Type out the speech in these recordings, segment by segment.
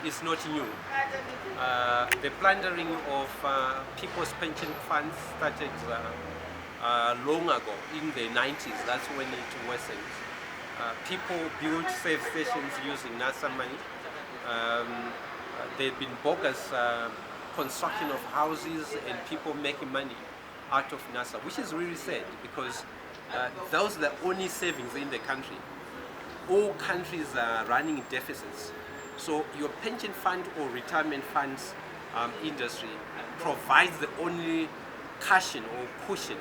is not new. The plundering of people's pension funds started long ago, in the 90s. That's when it worsened. People built safe stations using NASA money. There have been bogus construction of houses and people making money out of NASA, which is really sad because those are the only savings in the country. All countries are running deficits. So your pension fund or retirement funds industry provides the only cushion or cushion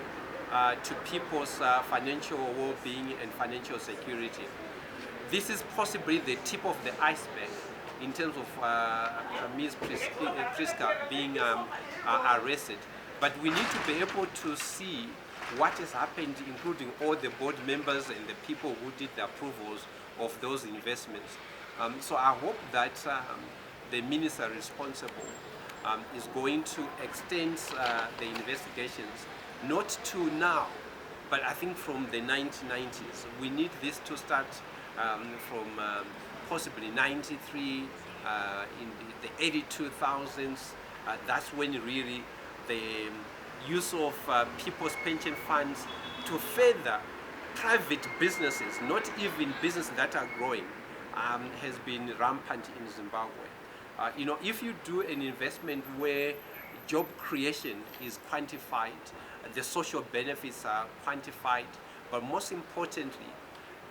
to people's financial well-being and financial security. This is possibly the tip of the iceberg in terms of Ms. Priska being arrested. But we need to be able to see what has happened, including all the board members and the people who did the approvals of those investments. So I hope that the minister responsible is going to extend the investigations, not to now, but I think from the 1990s. We need this to start from possibly 93, in the 2000s. That's when really the use of people's pension funds to further private businesses, not even businesses that are growing, has been rampant in Zimbabwe. You know, if you do an investment where job creation is quantified, the social benefits are quantified, but most importantly,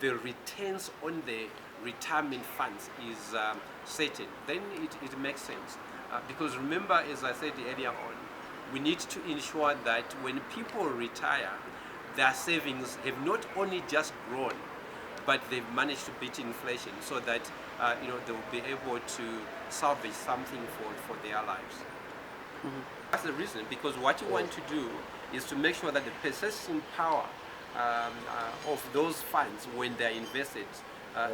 the returns on the retirement funds is certain, then it makes sense. Because remember, as I said earlier on, we need to ensure that when people retire, their savings have not only just grown, but they've managed to beat inflation so that you know, they will be able to salvage something for their lives. Mm-hmm. That's the reason, because what you want to do is to make sure that the purchasing power of those funds, when they're invested,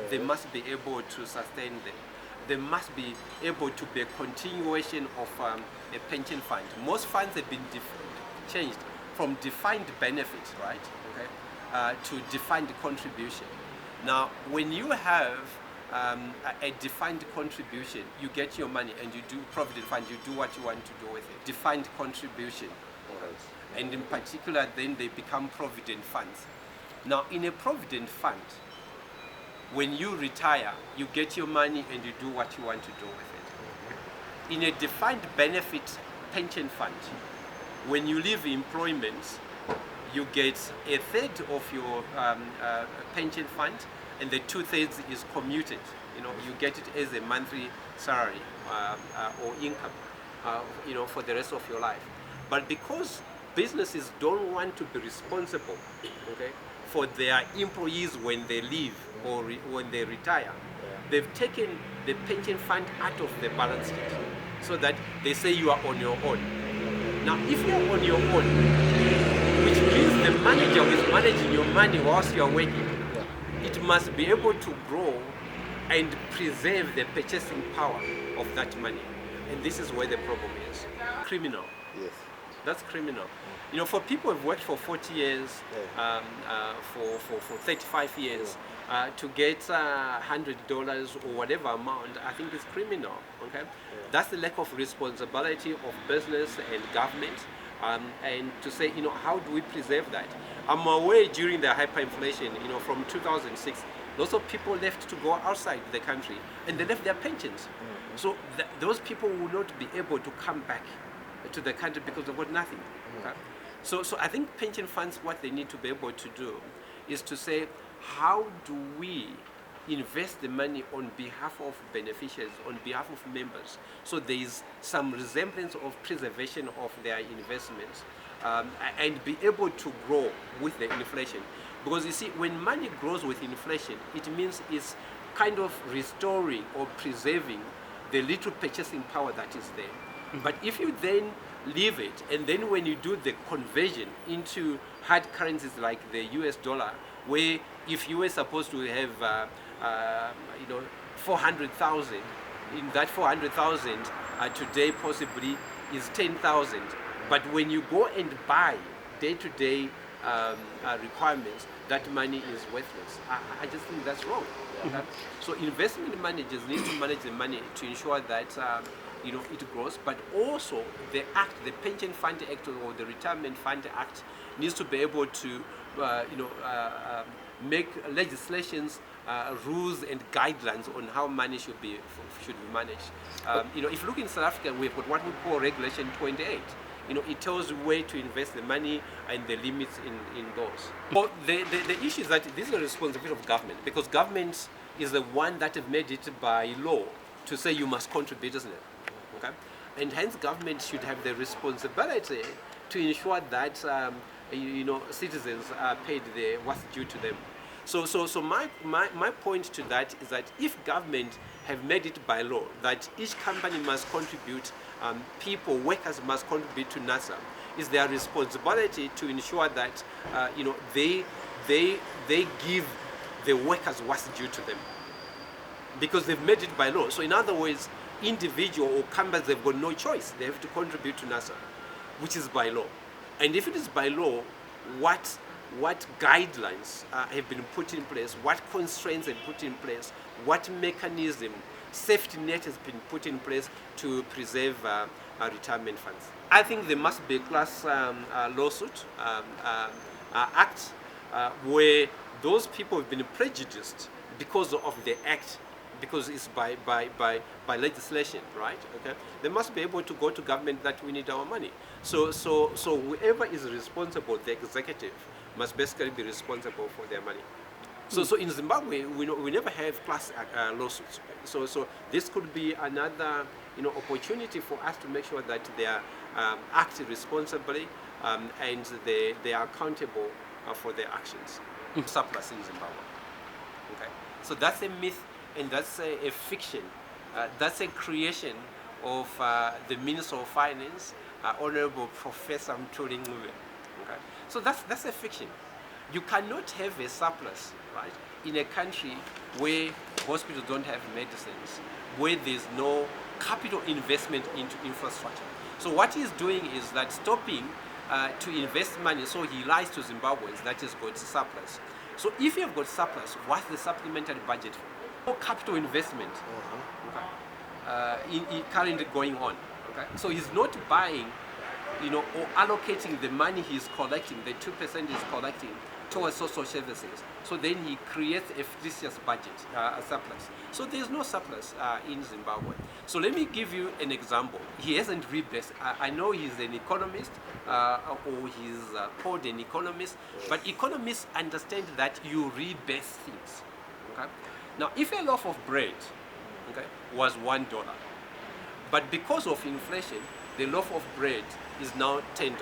they must be able to sustain them. They must be able to be a continuation of a pension fund. Most funds have been changed from defined benefit, right, okay, to defined contribution. Now, when you have a defined contribution, you get your money and you do provident fund, you do what you want to do with it. Defined contribution. Right. And in particular, then they become provident funds. Now, in a provident fund, when you retire, you get your money and you do what you want to do with it. In a defined benefit pension fund, when you leave employment, you get a third of your pension fund, and the 2/3 is commuted. You know, you get it as a monthly salary or income, you know, for the rest of your life. But because businesses don't want to be responsible, okay, for their employees when they leave or when they retire, they've taken the pension fund out of the balance sheet so that they say you are on your own. Now, if you're on your own, which means the manager who is managing your money whilst you are working, it must be able to grow and preserve the purchasing power of that money. And this is where the problem is. Criminal. Yes. That's criminal. You know, for people who've worked for 40 years, for 35 years, to get $100 or whatever amount, I think is criminal. Okay, that's the lack of responsibility of business and government, and to say, you know, how do we preserve that? I'm aware during the hyperinflation, you know, from 2006, lots of people left to go outside the country, and they left their pensions. So those people will not be able to come back to the country because they've got nothing. Okay? So I think pension funds, what they need to be able to do is to say, how do we invest the money on behalf of beneficiaries, on behalf of members, so there is some resemblance of preservation of their investments, and be able to grow with the inflation. Because you see, when money grows with inflation, it means it's kind of restoring or preserving the little purchasing power that is there. But if you then leave it, and then when you do the conversion into hard currencies like the US dollar, where if you were supposed to have, you know, 400,000, in that 400,000 today possibly is 10,000. But when you go and buy day-to-day requirements, that money is worthless. I just think that's wrong. Okay? So investment managers need to manage the money to ensure that it grows, but also the Pension Fund Act or the Retirement Fund Act needs to be able to make legislations, rules and guidelines on how money should be managed. If you look in South Africa, we've got what we call Regulation 28. It tells you where to invest the money and the limits in those. But the issue is that this is a responsibility of government, because government is the one that have made it by law to say you must contribute, isn't it? Okay? And hence government should have the responsibility to ensure that citizens are paid what's due to them. So my point to that is that if government have made it by law that each company must contribute, workers must contribute to NASA, it's their responsibility to ensure that they give the workers what's due to them, because they've made it by law. So in other words, individual or companies, they've got no choice. They have to contribute to NASA, which is by law. And if it is by law, what guidelines have been put in place, what constraints have been put in place, what mechanism, safety net has been put in place to preserve retirement funds. I think there must be a class lawsuit act where those people have been prejudiced because of the act, because it's by legislation, right? Okay, they must be able to go to government that we need our money. So whoever is responsible, the executive, must basically be responsible for their money. So in Zimbabwe, we never have class lawsuits. So this could be another opportunity for us to make sure that they are acting responsibly and they are accountable for their actions. Surplus in Zimbabwe. Okay, so that's a myth and that's a fiction. That's a creation of the Minister of Finance, Honorable Professor Mtuling. Okay, so that's a fiction. You cannot have a surplus, right, in a country where hospitals don't have medicines, where there's no capital investment into infrastructure. So what he's doing is that stopping to invest money, so he lies to Zimbabweans that he's got surplus. So if you've got surplus, what's the supplementary budget for? No capital investment, okay, currently going on. Okay, so he's not buying, or allocating the money he's collecting, the 2% he's collecting, towards social services. So then he creates a fictitious budget, a surplus. So there's no surplus in Zimbabwe. So let me give you an example. He hasn't rebased. I know he's an economist, or he's called an economist, but economists understand that you rebase things. Okay? Now, if a loaf of bread, okay, was $1, but because of inflation, the loaf of bread is now $10.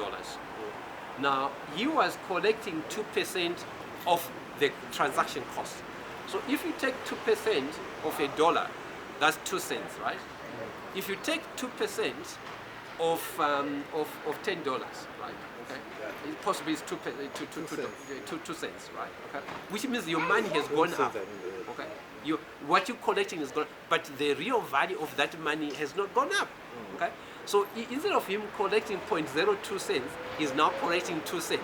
Now, he was collecting 2% of the transaction cost. So if you take 2% of $1, that's 2 cents, right? If you take 2% of $10, right? Okay, it possibly is 2 cents, right? Okay, which means your money has gone up. Okay, what you're collecting is gone, but the real value of that money has not gone up. Okay. So instead of him collecting 0.02 cents, he's now collecting 2 cents.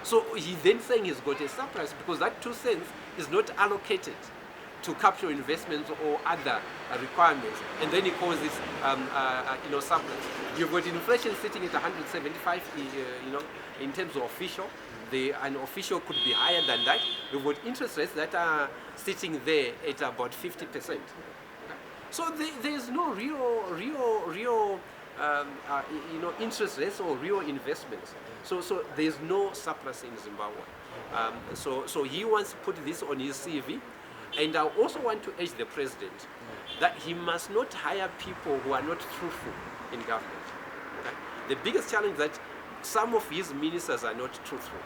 So he's then saying he's got a surplus because that 2 cents is not allocated to capital investments or other requirements, and then he calls this surplus. You've got inflation sitting at 175, in terms of official. The unofficial could be higher than that. You've got interest rates that are sitting there at about 50%. So there's no real interest rates or real investments. So there's no surplus in Zimbabwe. So he wants to put this on his CV. And I also want to urge the president that he must not hire people who are not truthful in government. Okay? The biggest challenge is that some of his ministers are not truthful.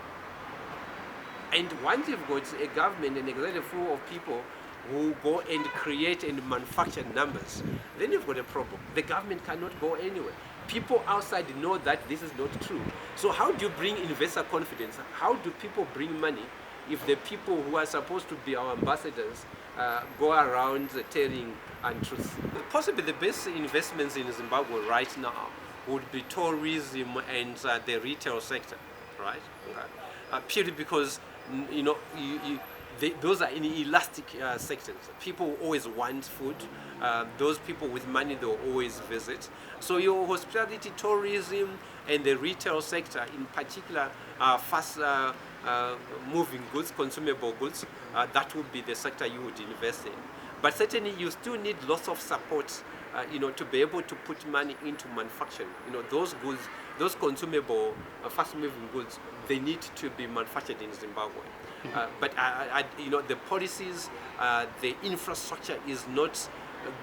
And once you've got a government, an executive full of people who go and create and manufacture numbers, then you've got a problem. The government cannot go anywhere. People outside know that this is not true. So how do you bring investor confidence? How do people bring money if the people who are supposed to be our ambassadors go around telling untruths? Possibly the best investments in Zimbabwe right now would be tourism and the retail sector, right? Okay. purely because those are in elastic sectors. People always want food. Those people with money, they'll always visit. So your hospitality, tourism, and the retail sector in particular, fast moving goods, consumable goods, that would be the sector you would invest in. But certainly you still need lots of support, to be able to put money into manufacturing. Those goods, those consumable, fast-moving goods, they need to be manufactured in Zimbabwe. But the policies, the infrastructure is not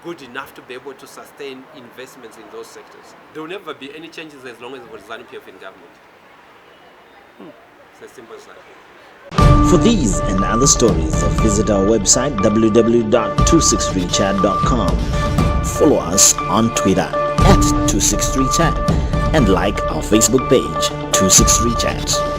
good enough to be able to sustain investments in those sectors. There will never be any changes as long as there was Zanu-PF in government. It's as simple as that. For these and other stories, visit our website www.263chat.com. Follow us on Twitter @263chat and like our Facebook page 263chat.